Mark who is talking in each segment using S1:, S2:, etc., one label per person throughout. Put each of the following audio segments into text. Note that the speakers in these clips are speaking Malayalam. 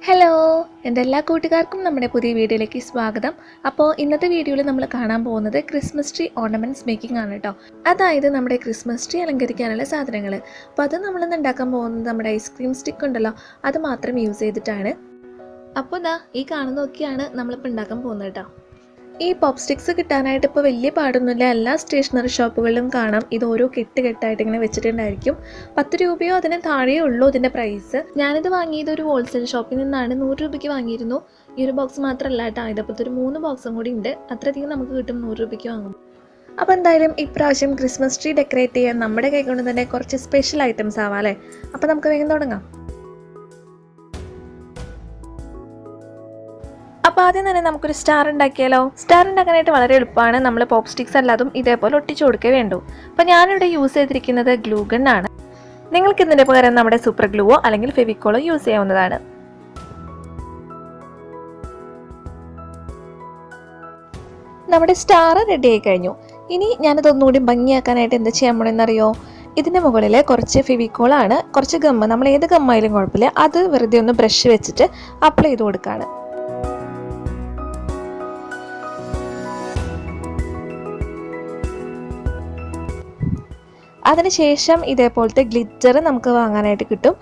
S1: ഹലോ എൻ്റെ എല്ലാ കൂട്ടുകാർക്കും നമ്മുടെ പുതിയ വീഡിയോയിലേക്ക് സ്വാഗതം. അപ്പോൾ ഇന്നത്തെ വീഡിയോയിൽ നമ്മൾ കാണാൻ പോകുന്നത് ക്രിസ്മസ് ട്രീ ഓർണമെൻറ്റ്സ് മേക്കിംഗ് ആണ് കേട്ടോ. അതായത് നമ്മുടെ ക്രിസ്മസ് ട്രീ അലങ്കരിക്കാനുള്ള സാധനങ്ങൾ. അപ്പോൾ അത് നമ്മളിന്ന് ഉണ്ടാക്കാൻ പോകുന്നത് നമ്മുടെ ഐസ്ക്രീം സ്റ്റിക്ക് ഉണ്ടല്ലോ, അത് മാത്രം യൂസ് ചെയ്തിട്ടാണ്. അപ്പോൾ ഇതാ ഈ കാണുന്നതൊക്കെയാണ് നമ്മളിപ്പോൾ ഉണ്ടാക്കാൻ പോകുന്നത് കേട്ടോ. ഈ പോപ്പ് സ്റ്റിക്സ് കിട്ടാനായിട്ട് ഇപ്പോൾ വലിയ പാടൊന്നുമില്ല. എല്ലാ സ്റ്റേഷനറി ഷോപ്പുകളിലും കാണാം. ഇത് ഓരോ കെട്ടായിട്ട് ഇങ്ങനെ വെച്ചിട്ടുണ്ടായിരിക്കും. 10 രൂപയോ അതിന് താഴെയോ ഉള്ളൂ ഇതിൻ്റെ പ്രൈസ്. ഞാനിത് വാങ്ങിയത് ഒരു ഹോൾസെയിൽ ഷോപ്പിൽ നിന്നാണ്. 100 രൂപയ്ക്ക് വാങ്ങിയിരുന്നു. ഈ ഒരു ബോക്സ് മാത്രമല്ല കേട്ടോ, ഇതപ്പോഴത്തെ ഒരു 3 ബോക്സും കൂടി ഉണ്ട്. അത്രയധികം നമുക്ക് കിട്ടും 100 രൂപയ്ക്ക് വാങ്ങും. അപ്പോൾ എന്തായാലും ഇപ്രാവശ്യം ക്രിസ്മസ് ട്രീ ഡെക്കറേറ്റ് ചെയ്യാൻ നമ്മുടെ കൈ കൊണ്ട് തന്നെ കുറച്ച് സ്പെഷ്യൽ ഐറ്റംസ് ആവാം അല്ലേ. അപ്പോൾ നമുക്ക് വേഗം തുടങ്ങാം. അപ്പോൾ ആദ്യം തന്നെ നമുക്കൊരു സ്റ്റാർ ഉണ്ടാക്കിയാലോ. സ്റ്റാർ ഉണ്ടാക്കാനായിട്ട് വളരെ എളുപ്പമാണ്. നമ്മൾ പോപ്പ് സ്റ്റിക്സ് അല്ലാതും ഇതേപോലെ ഒട്ടിച്ചു കൊടുക്കേ വേണ്ടൂ. അപ്പോൾ ഞാനിവിടെ യൂസ് ചെയ്തിരിക്കുന്നത് ഗ്ലൂ ഗൺ ആണ്. നിങ്ങൾക്ക് ഇതിൻ്റെ പകരം നമ്മുടെ സൂപ്പർ ഗ്ലൂവോ അല്ലെങ്കിൽ ഫെവിക്കോളോ യൂസ് ചെയ്യാവുന്നതാണ്. നമ്മുടെ സ്റ്റാർ റെഡി ആയി കഴിഞ്ഞു. ഇനി ഞാനിതൊന്നുകൂടി ഭംഗിയാക്കാനായിട്ട് എന്താ ചെയ്യാൻ പോണെന്നറിയോ? ഇതിൻ്റെ മുകളിൽ കുറച്ച് ഫെവിക്കോളാണ്, കുറച്ച് ഗമ്മ്, നമ്മൾ ഏത് ഗമ്മായാലും കുഴപ്പമില്ല, അത് വെറുതെ ഒന്ന് ബ്രഷ് വെച്ചിട്ട് അപ്ലൈ ചെയ്ത് കൊടുക്കുകയാണ്. അതിനുശേഷം ഇതേപോലത്തെ ഗ്ലിറ്റർ നമുക്ക് വാങ്ങാനായിട്ട് കിട്ടും.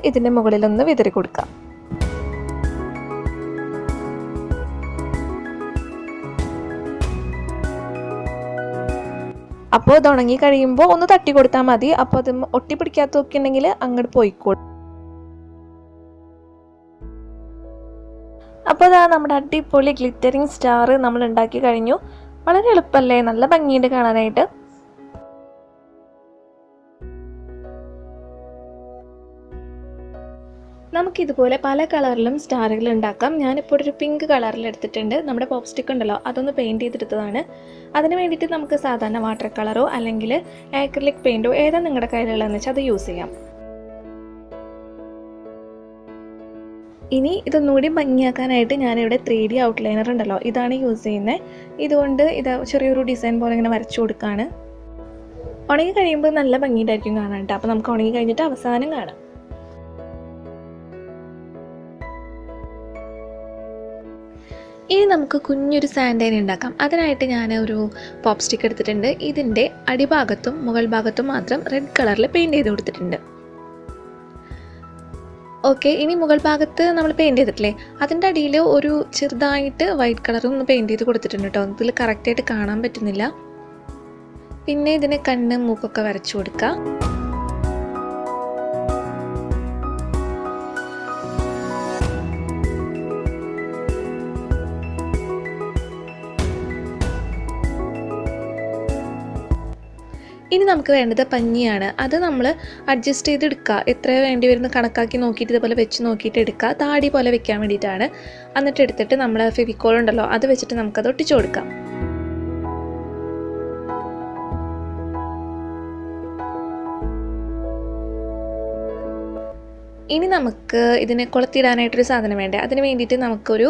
S1: ഇതിൻ്റെ മുകളിലൊന്ന് വിതറി കൊടുക്കാം. അപ്പോൾ ഇത് ഉണങ്ങി കഴിയുമ്പോൾ ഒന്ന് തട്ടി കൊടുത്താൽ മതി. അപ്പോൾ അത് ഒട്ടിപ്പിടിക്കാത്തതൊക്കെ ഉണ്ടെങ്കിൽ അങ്ങോട്ട് പോയിക്കോളും. അപ്പോൾ ഇതാ നമ്മുടെ അടിപൊളി ഗ്ലിറ്ററിങ് സ്റ്റാർ നമ്മൾ ഉണ്ടാക്കി കഴിഞ്ഞു. വളരെ എളുപ്പമല്ലേ, നല്ല ഭംഗിയുണ്ട് കാണാനായിട്ട്. നമുക്കിതുപോലെ പല കളറിലും സ്റ്റാറുകൾ ഉണ്ടാക്കാം. ഞാനിപ്പോൾ ഒരു പിങ്ക് കളറിൽ എടുത്തിട്ടുണ്ട്. നമ്മുടെ പോപ്പ് സ്റ്റിക്ക് ഉണ്ടല്ലോ, അതൊന്ന് പെയിൻറ്റ് ചെയ്തെടുത്തതാണ്. അതിന് വേണ്ടിയിട്ട് നമുക്ക് സാധാരണ വാട്ടർ കളറോ അല്ലെങ്കിൽ ആക്രിലിക് പെയിൻറ്റോ ഏതാ നിങ്ങളുടെ കയ്യിലുള്ളതെന്ന് വെച്ചാൽ അത് യൂസ് ചെയ്യാം. ഇനി ഇതൊന്നുകൂടി ഭംഗിയാക്കാനായിട്ട് ഞാനിവിടെ 3D ഔട്ട്ലൈനർ ഉണ്ടല്ലോ, ഇതാണ് യൂസ് ചെയ്യുന്നത്. ഇതുകൊണ്ട് ഇത് ചെറിയൊരു ഡിസൈൻ പോലെ ഇങ്ങനെ വരച്ചു കൊടുക്കുകയാണ്. ഉണങ്ങി കഴിയുമ്പോൾ നല്ല ഭംഗിയുണ്ടായിരിക്കും കാണാനായിട്ട്. അപ്പോൾ നമുക്ക് ഉണങ്ങി കഴിഞ്ഞിട്ട് അവസാനം കാണാം. ഇനി നമുക്ക് കുഞ്ഞൊരു സാൻഡൈൻ ഉണ്ടാക്കാം. അതിനായിട്ട് ഞാൻ ഒരു പോപ്പ് സ്റ്റിക്ക് എടുത്തിട്ടുണ്ട്. ഇതിൻ്റെ അടിഭാഗത്തും മുകൾ ഭാഗത്തും മാത്രം റെഡ് കളറിൽ പെയിൻറ്റ് ചെയ്ത് കൊടുത്തിട്ടുണ്ട്. ഓക്കെ, ഇനി മുകൾ ഭാഗത്ത് നമ്മൾ പെയിൻറ്റ് ചെയ്തിട്ടില്ലേ, അതിൻ്റെ അടിയിൽ ഒരു ചെറുതായിട്ട് വൈറ്റ് കളറും ഒന്ന് പെയിൻറ്റ് ചെയ്ത് കൊടുത്തിട്ടുണ്ട് കേട്ടോ. ഇതിൽ കറക്റ്റായിട്ട് കാണാൻ പറ്റുന്നില്ല. പിന്നെ ഇതിന് കണ്ണ് മൂക്കൊക്കെ വരച്ചു കൊടുക്കുക. ഇനി നമുക്ക് വേണ്ടത് പഞ്ഞിയാണ്. അത് നമ്മൾ അഡ്ജസ്റ്റ് ചെയ്തെടുക്കുക. എത്ര വേണ്ടി വരുന്ന കണക്കാക്കി നോക്കിയിട്ട് ഇതുപോലെ വെച്ച് നോക്കിയിട്ട് എടുക്കുക. താടി പോലെ വെക്കാൻ വേണ്ടിയിട്ടാണ്. എന്നിട്ട് എടുത്തിട്ട് നമ്മൾ ഫെവിക്കോൾ ഉണ്ടല്ലോ, അത് വെച്ചിട്ട് നമുക്കത് ഒട്ടിച്ചു കൊടുക്കാം. ഇനി നമുക്ക് ഇതിനെ കൊളുത്തിയിടാനായിട്ടൊരു സാധനം വേണ്ടേ. അതിന് വേണ്ടിയിട്ട് നമുക്കൊരു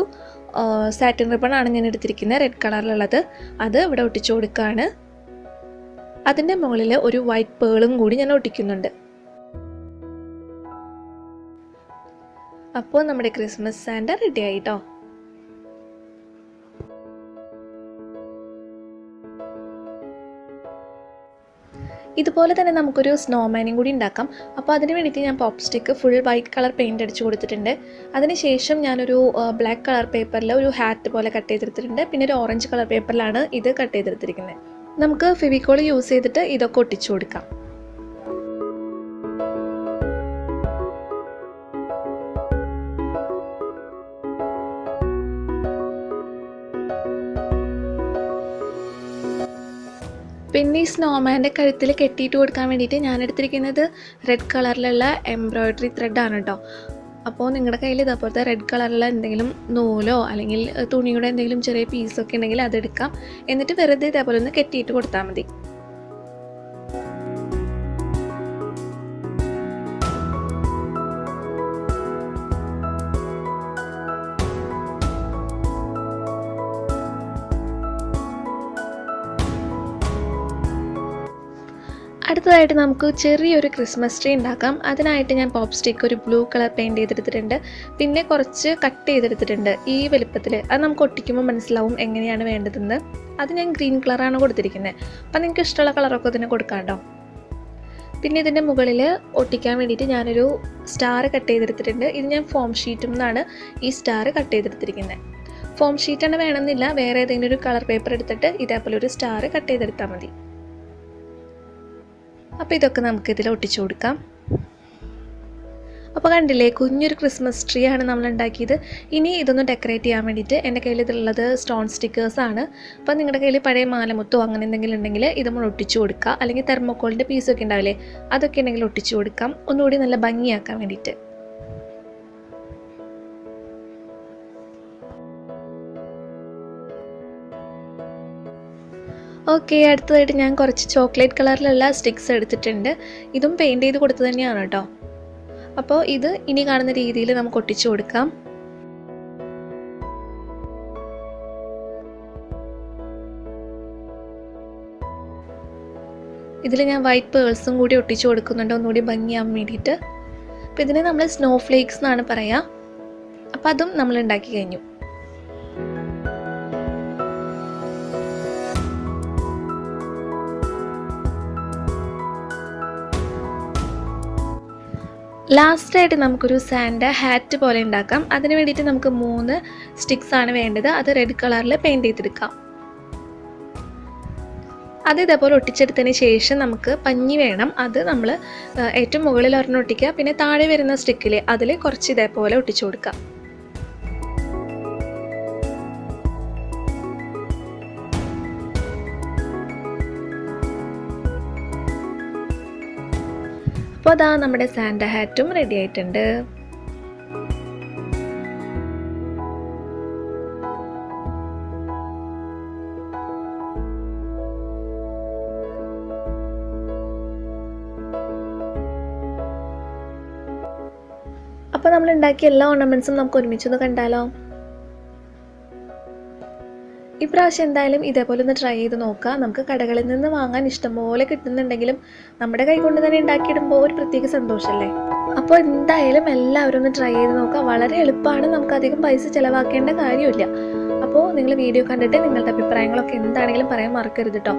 S1: സാറ്റിൻ റിബണാണ് ഞാൻ എടുത്തിരിക്കുന്നത്, റെഡ് കളറിലുള്ളത്. അത് ഇവിടെ ഒട്ടിച്ചു കൊടുക്കുകയാണ്. അതിൻ്റെ മുകളിൽ ഒരു വൈറ്റ് പേളും കൂടി ഞാൻ ഒട്ടിക്കുന്നുണ്ട്. അപ്പോൾ നമ്മുടെ ക്രിസ്മസ് സാന്റ റെഡി ആയിട്ടോ. ഇതുപോലെ തന്നെ നമുക്കൊരു സ്നോമാനും കൂടി ഉണ്ടാക്കാം. അപ്പോൾ അതിന് വേണ്ടിയിട്ട് ഞാൻ pop stick full white colour paint അടിച്ചു കൊടുത്തിട്ടുണ്ട്. അതിനുശേഷം ഞാനൊരു ബ്ലാക്ക് കളർ പേപ്പറിൽ ഒരു ഹാറ്റ് പോലെ കട്ട് ചെയ്തെടുത്തിട്ടുണ്ട്. പിന്നെ ഒരു ഓറഞ്ച് കളർ പേപ്പറിലാണ് ഇത് കട്ട് ചെയ്തെടുത്തിരിക്കുന്നത്. നമുക്ക് ഫെവിക്കോൾ യൂസ് ചെയ്തിട്ട് ഇതൊക്കെ ഒട്ടിച്ചു കൊടുക്കാം. പിന്നെ ഈ സ്നോമാൻ്റെ കഴുത്തിൽ കെട്ടിയിട്ട് കൊടുക്കാൻ വേണ്ടിയിട്ട് ഞാൻ എടുത്തിരിക്കുന്നത് റെഡ് കളറിലുള്ള എംബ്രോയ്ഡറി ത്രെഡാണ് കേട്ടോ. അപ്പോൾ നിങ്ങളുടെ കയ്യിൽ ഇതേപോലത്തെ റെഡ് കളറിലുള്ള എന്തെങ്കിലും നൂലോ അല്ലെങ്കിൽ തുണിയുടെ എന്തെങ്കിലും ചെറിയ പീസൊക്കെ ഉണ്ടെങ്കിൽ അതെടുക്കാം. എന്നിട്ട് വെറുതെ ഇതേപോലെ ഒന്ന് കെട്ടിയിട്ട് കൊടുത്താൽ മതി. അടുത്തതായിട്ട് നമുക്ക് ചെറിയൊരു ക്രിസ്മസ് ട്രീ ഉണ്ടാക്കാം. അതിനായിട്ട് ഞാൻ പോപ്പ് സ്റ്റിക്ക് ഒരു ബ്ലൂ കളർ പെയിൻറ്റ് ചെയ്തെടുത്തിട്ടുണ്ട്. പിന്നെ കുറച്ച് കട്ട് ചെയ്തെടുത്തിട്ടുണ്ട് ഈ വലുപ്പത്തിൽ. അത് നമുക്ക് ഒട്ടിക്കുമ്പോൾ മനസ്സിലാവും എങ്ങനെയാണ് വേണ്ടതെന്ന്. അത് ഞാൻ ഗ്രീൻ കളറാണ് കൊടുത്തിരിക്കുന്നത്. അപ്പം നിങ്ങൾക്ക് ഇഷ്ടമുള്ള കളറൊക്കെ ഇതിന് കൊടുക്കാം കേട്ടോ. പിന്നെ ഇതിൻ്റെ മുകളിൽ ഒട്ടിക്കാൻ വേണ്ടിയിട്ട് ഞാനൊരു സ്റ്റാർ കട്ട് ചെയ്തെടുത്തിട്ടുണ്ട്. ഇത് ഞാൻ ഫോം ഷീറ്റിൽ നിന്നാണ് ഈ സ്റ്റാർ കട്ട് ചെയ്തെടുത്തിരിക്കുന്നത്. ഫോം ഷീറ്റാണ് വേണമെന്നില്ല, വേറെ ഏതെങ്കിലും ഒരു കളർ പേപ്പർ എടുത്തിട്ട് ഇതേപോലെ ഒരു സ്റ്റാർ കട്ട് ചെയ്തെടുത്താൽ മതി. അപ്പോൾ ഇതൊക്കെ നമുക്ക് ഇതിൽ ഒട്ടിച്ചു കൊടുക്കാം. അപ്പോൾ കണ്ടില്ലേ, കുഞ്ഞൊരു ക്രിസ്മസ് ട്രീ ആണ് നമ്മൾ ഉണ്ടാക്കിയത്. ഇനി ഇതൊന്ന് ഡെക്കറേറ്റ് ചെയ്യാൻ വേണ്ടിയിട്ട് എൻ്റെ കയ്യിൽ ഇതിലുള്ളത് സ്റ്റോൺ സ്റ്റിക്കേഴ്സാണ്. അപ്പോൾ നിങ്ങളുടെ കയ്യിൽ പഴയ മാലമുത്തോ അങ്ങനെ എന്തെങ്കിലും ഉണ്ടെങ്കിൽ ഇത് നമ്മൾ ഒട്ടിച്ചു കൊടുക്കുക. അല്ലെങ്കിൽ തെർമോക്കോളിൻ്റെ പീസൊക്കെ ഉണ്ടാവില്ലേ, അതൊക്കെ ഉണ്ടെങ്കിൽ ഒട്ടിച്ചു കൊടുക്കാം, ഒന്നുകൂടി നല്ല ഭംഗിയാക്കാൻ വേണ്ടിയിട്ട്. ഓക്കെ, അടുത്തതായിട്ട് ഞാൻ കുറച്ച് ചോക്ലേറ്റ് കളറിലുള്ള സ്റ്റിക്സ് എടുത്തിട്ടുണ്ട്. ഇതും പെയിൻറ്റ് ചെയ്ത് കൊടുത്തു തന്നെയാണ് കേട്ടോ. അപ്പോൾ ഇത് ഇനി കാണുന്ന രീതിയിൽ നമുക്ക് ഒട്ടിച്ചു കൊടുക്കാം. ഇതിൽ ഞാൻ വൈറ്റ് പേൾസും കൂടി ഒട്ടിച്ചു കൊടുക്കുന്നുണ്ട്, ഒന്നുകൂടി ഭംഗിയാവാൻ വേണ്ടിയിട്ട്. അപ്പോൾ ഇതിനെ നമ്മൾ സ്നോ ഫ്ലേക്സ് എന്നാണ് പറയുക. അപ്പോൾ അതും നമ്മൾ ഉണ്ടാക്കി കഴിഞ്ഞു. ലാസ്റ്റായിട്ട് നമുക്കൊരു സാന്റ ഹാറ്റ് പോലെ ഉണ്ടാക്കാം. അതിന് വേണ്ടിയിട്ട് നമുക്ക് 3 സ്റ്റിക്സ് ആണ് വേണ്ടത്. അത് റെഡ് കളറിൽ പെയിൻറ്റ് ചെയ്തെടുക്കാം. അത് ഇതേപോലെ ഒട്ടിച്ചെടുത്തതിന് ശേഷം നമുക്ക് പഞ്ഞി വേണം. അത് നമ്മൾ ഏറ്റവും മുകളിൽ ഒരെണ്ണം ഒട്ടിക്കുക, പിന്നെ താഴെ വരുന്ന സ്റ്റിക്കിൽ അതിൽ കുറച്ച് ഇതേപോലെ ഒട്ടിച്ചു കൊടുക്കാം. അപ്പോൾ അതാ നമ്മുടെ സാന്റ ഹാറ്റും റെഡി ആയിട്ടുണ്ട്. അപ്പോൾ നമ്മൾ ഉണ്ടാക്കിയ എല്ലാ ഓർണമെൻറ്റ്സും നമുക്ക് ഒരുമിച്ചൊന്ന് കണ്ടാലോ? ഇപ്രാവശ്യം എന്തായാലും ഇതേപോലെ ഒന്ന് ട്രൈ ചെയ്ത് നോക്കുക. നമുക്ക് കടകളിൽ നിന്ന് വാങ്ങാൻ ഇഷ്ടംപോലെ കിട്ടുന്നുണ്ടെങ്കിലും നമ്മുടെ കൈ കൊണ്ട് തന്നെ ഉണ്ടാക്കിയിടുമ്പോൾ ഒരു പ്രത്യേക സന്തോഷമല്ലേ. അപ്പോൾ എന്തായാലും എല്ലാവരും ഒന്ന് ട്രൈ ചെയ്ത് നോക്കുക. വളരെ എളുപ്പമാണ്, നമുക്ക് അധികം പൈസ ചിലവാക്കേണ്ട കാര്യമില്ല. അപ്പോൾ നിങ്ങൾ വീഡിയോ കണ്ടിട്ട് നിങ്ങളുടെ അഭിപ്രായങ്ങളൊക്കെ എന്താണെങ്കിലും പറയാൻ മറക്കരുത് കേട്ടോ.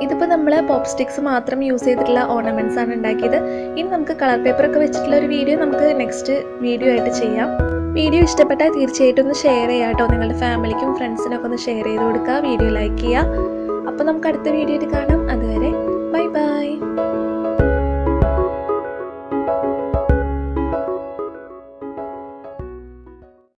S1: ഇതിപ്പോൾ നമ്മൾ പോപ്പ് സ്റ്റിക്സ് മാത്രം യൂസ് ചെയ്തിട്ടുള്ള ഓർണമെൻറ്റ്സ് ആണ് ഉണ്ടാക്കിയത്. ഇനി നമുക്ക് കളർ പേപ്പറൊക്കെ വെച്ചിട്ടുള്ള ഒരു വീഡിയോ നമുക്ക് നെക്സ്റ്റ് വീഡിയോ ആയിട്ട് ചെയ്യാം. വീഡിയോ ഇഷ്ടപ്പെട്ടാൽ തീർച്ചയായിട്ടും ഒന്ന് ഷെയർ ചെയ്യുക കേട്ടോ. നിങ്ങളുടെ ഫാമിലിക്കും ഫ്രണ്ട്സിനൊക്കെ ഒന്ന് ഷെയർ ചെയ്ത് കൊടുക്കുക, വീഡിയോ ലൈക്ക് ചെയ്യുക. അപ്പോൾ നമുക്ക് അടുത്ത വീഡിയോയിൽ കാണാം.